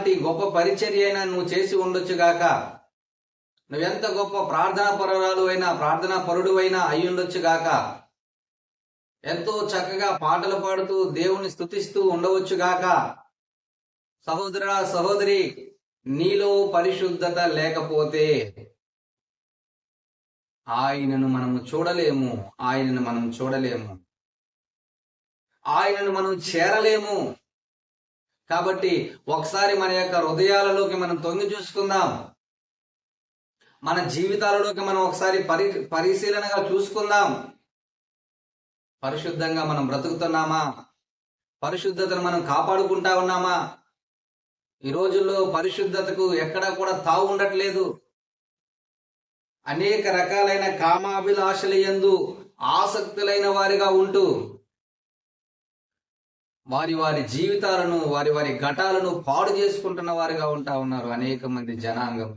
ఎలాంటి గొప్ప పరిచర్య అయినా నువ్వు చేసి ఉండొచ్చు గాక, నువ్వెంత గొప్ప ప్రార్థనా పరురాలు అయినా, ప్రార్థనా పరుడు అయినా అయ్యుండొచ్చు గాక, ఎంతో చక్కగా పాటలు పాడుతూ దేవుని స్తుతిస్తూ ఉండవచ్చు గాక, సహోదరా సహోదరి, నీలో పరిశుద్ధత లేకపోతే ఆయనను మనము చూడలేము, ఆయనను మనం చూడలేము, ఆయనను మనం చేరలేము. కాబట్టి ఒకసారి మన యొక్క హృదయాలలోకి మనం తొంగి చూసుకుందాం, మన జీవితాలలోకి మనం ఒకసారి పరిశీలనగా చూసుకుందాం. పరిశుద్ధంగా మనం బ్రతుకుతున్నామా? పరిశుద్ధతను మనం కాపాడుకుంటా ఉన్నామా? ఈ రోజుల్లో పరిశుద్ధతకు ఎక్కడా కూడా తావు ఉండట్లేదు. అనేక రకాలైన కామాభిలాషల యందు ఆసక్తులైన వారిగా ఉంటూ వారి వారి జీవితాలను, వారి వారి ఘటాలను పాడు చేసుకుంటున్న వారిగా ఉంటా ఉన్నారు అనేక మంది జనాంగం.